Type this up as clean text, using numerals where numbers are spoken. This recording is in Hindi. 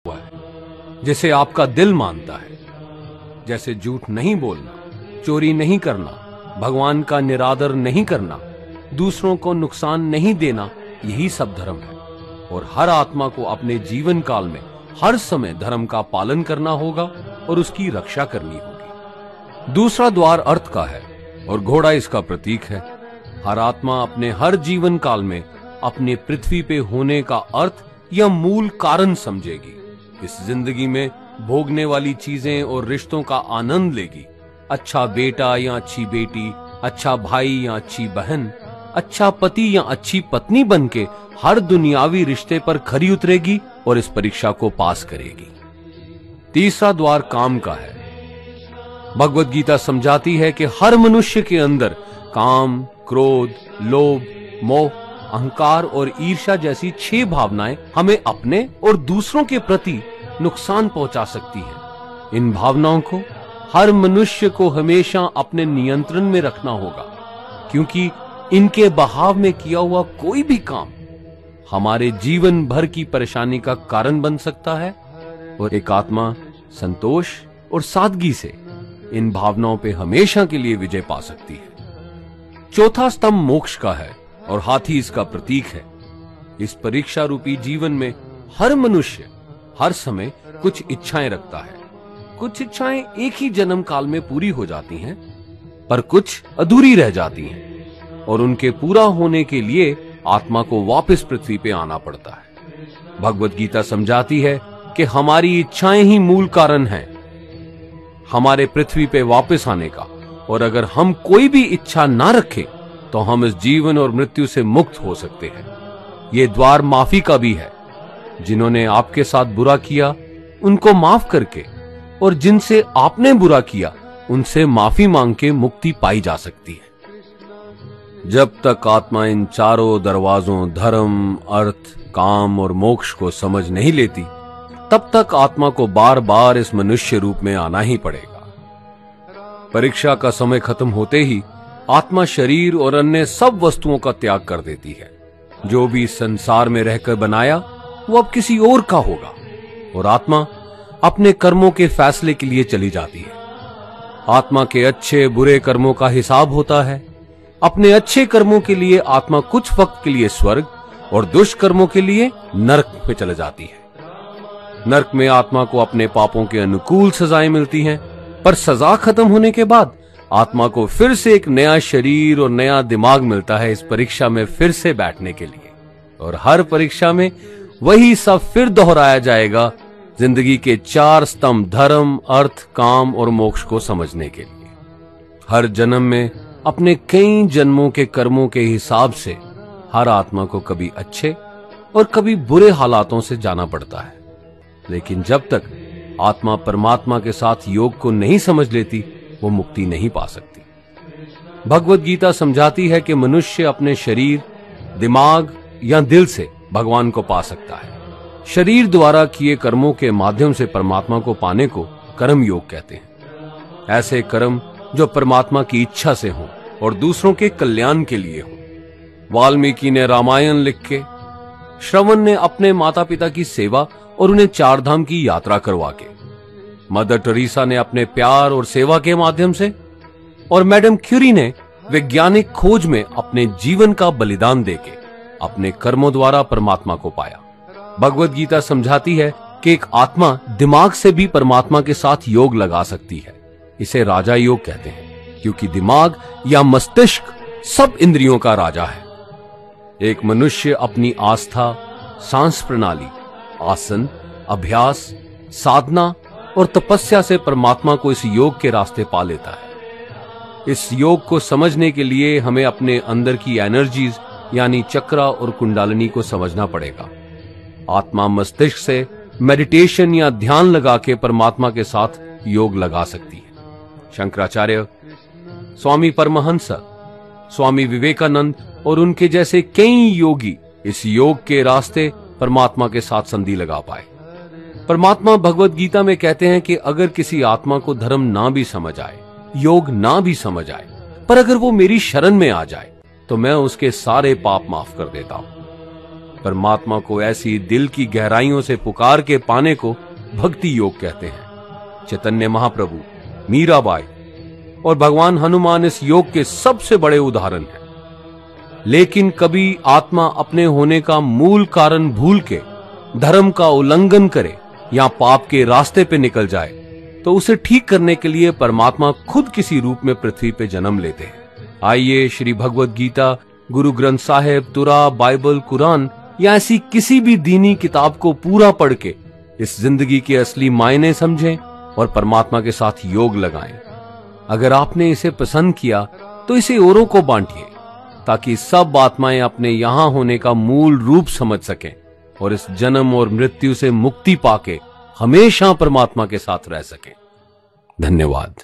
हुआ है जिसे आपका दिल मानता है, जैसे झूठ नहीं बोलना, चोरी नहीं करना, भगवान का निरादर नहीं करना, दूसरों को नुकसान नहीं देना, यही सब धर्म है। और हर आत्मा को अपने जीवन काल में हर समय धर्म का पालन करना होगा और उसकी रक्षा करनी होगी। दूसरा द्वार अर्थ का है और घोड़ा इसका प्रतीक है। हर आत्मा अपने हर जीवन काल में अपने पृथ्वी पे होने का अर्थ या मूल कारण समझेगी। इस जिंदगी में भोगने वाली चीजें और रिश्तों का आनंद लेगी। अच्छा बेटा या अच्छी बेटी, अच्छा भाई या अच्छी बहन, अच्छा पति या अच्छी पत्नी बनके हर दुनियावी रिश्ते पर खरी उतरेगी और इस परीक्षा को पास करेगी। तीसरा द्वार काम का है। भगवत गीता समझाती है कि हर मनुष्य के अंदर काम, क्रोध, लोभ, मोह, अहंकार और ईर्ष्या जैसी 6 भावनाएं हमें अपने और दूसरों के प्रति नुकसान पहुंचा सकती है। इन भावनाओं को हर मनुष्य को हमेशा अपने नियंत्रण में रखना होगा, क्योंकि इनके बहाव में किया हुआ कोई भी काम हमारे जीवन भर की परेशानी का कारण बन सकता है। और एक आत्मा संतोष और सादगी से इन भावनाओं पे हमेशा के लिए विजय पा सकती है। चौथा स्तंभ मोक्ष का है और हाथी इसका प्रतीक है। इस परीक्षा रूपी जीवन में हर मनुष्य हर समय कुछ इच्छाएं रखता है। कुछ इच्छाएं एक ही जन्म काल में पूरी हो जाती हैं, पर कुछ अधूरी रह जाती हैं और उनके पूरा होने के लिए आत्मा को वापस पृथ्वी पे आना पड़ता है। भगवत गीता समझाती है कि हमारी इच्छाएं ही मूल कारण हैं हमारे पृथ्वी पे वापस आने का, और अगर हम कोई भी इच्छा ना रखें तो हम इस जीवन और मृत्यु से मुक्त हो सकते हैं। ये द्वार माफी का भी है। जिन्होंने आपके साथ बुरा किया उनको माफ करके और जिनसे आपने बुरा किया उनसे माफी मांग के मुक्ति पाई जा सकती है। जब तक आत्मा इन चारों दरवाजों धर्म, अर्थ, काम और मोक्ष को समझ नहीं लेती, तब तक आत्मा को बार बार इस मनुष्य रूप में आना ही पड़ेगा। परीक्षा का समय खत्म होते ही आत्मा शरीर और अन्य सब वस्तुओं का त्याग कर देती है। जो भी संसार में रहकर बनाया वो अब किसी और का होगा और आत्मा अपने कर्मों के फैसले के लिए चली जाती है। आत्मा के अच्छे बुरे कर्मों का हिसाब होता है। अपने अच्छे कर्मों के लिए आत्मा कुछ वक्त के लिए स्वर्ग और दुष्कर्मों के लिए नरक में चले जाती है। नरक में आत्मा को अपने पापों के अनुकूल सजाएं मिलती हैं, पर सजा खत्म होने के बाद आत्मा को फिर से एक नया शरीर और नया दिमाग मिलता है इस परीक्षा में फिर से बैठने के लिए। और हर परीक्षा में वही सब फिर दोहराया जाएगा, जिंदगी के 4 स्तंभ धर्म, अर्थ, काम और मोक्ष को समझने के लिए। हर जन्म में अपने कई जन्मों के कर्मों के हिसाब से हर आत्मा को कभी अच्छे और कभी बुरे हालातों से जाना पड़ता है। लेकिन जब तक आत्मा परमात्मा के साथ योग को नहीं समझ लेती, वो मुक्ति नहीं पा सकती। भगवत गीता समझाती है कि मनुष्य अपने शरीर, दिमाग या दिल से भगवान को पा सकता है। शरीर द्वारा किए कर्मों के माध्यम से परमात्मा को पाने को कर्म योग कहते हैं। ऐसे कर्म जो परमात्मा की इच्छा से हों और दूसरों के कल्याण के लिए हों। वाल्मीकि ने रामायण लिख के, श्रवण ने अपने माता पिता की सेवा और उन्हें 4 धाम की यात्रा करवा के, मदर टेरेसा ने अपने प्यार और सेवा के माध्यम से, और मैडम क्यूरी ने वैज्ञानिक खोज में अपने जीवन का बलिदान देके अपने कर्मों द्वारा परमात्मा को पाया। भगवत गीता समझाती है कि एक आत्मा दिमाग से भी परमात्मा के साथ योग लगा सकती है। इसे राजा योग कहते हैं, क्योंकि दिमाग या मस्तिष्क सब इंद्रियों का राजा है। एक मनुष्य अपनी आस्था, सांस प्रणाली, आसन, अभ्यास, साधना और तपस्या से परमात्मा को इस योग के रास्ते पा लेता है। इस योग को समझने के लिए हमें अपने अंदर की एनर्जीज यानी चक्रा और कुंडलिनी को समझना पड़ेगा। आत्मा मस्तिष्क से मेडिटेशन या ध्यान लगा के परमात्मा के साथ योग लगा सकती है। शंकराचार्य, स्वामी परमहंस, स्वामी विवेकानंद और उनके जैसे कई योगी इस योग के रास्ते परमात्मा के साथ संधि लगा पाए। परमात्मा भगवत गीता में कहते हैं कि अगर किसी आत्मा को धर्म ना भी समझ आए, योग ना भी समझ आए, पर अगर वो मेरी शरण में आ जाए तो मैं उसके सारे पाप माफ कर देता हूं। परमात्मा को ऐसी दिल की गहराइयों से पुकार के पाने को भक्ति योग कहते हैं। चैतन्य महाप्रभु, मीराबाई और भगवान हनुमान इस योग के सबसे बड़े उदाहरण हैं। लेकिन कभी आत्मा अपने होने का मूल कारण भूल के धर्म का उल्लंघन करे या पाप के रास्ते पे निकल जाए तो उसे ठीक करने के लिए परमात्मा खुद किसी रूप में पृथ्वी पे जन्म लेते हैं। आइए श्री भगवद गीता, गुरु ग्रंथ साहिब, तुरा, बाइबल, कुरान या ऐसी किसी भी दीनी किताब को पूरा पढ़ के इस जिंदगी के असली मायने समझें और परमात्मा के साथ योग लगाएं। अगर आपने इसे पसंद किया तो इसे औरों को बांटिए ताकि सब आत्माएं अपने यहां होने का मूल रूप समझ सकें और इस जन्म और मृत्यु से मुक्ति पाके हमेशा परमात्मा के साथ रह सकें। धन्यवाद।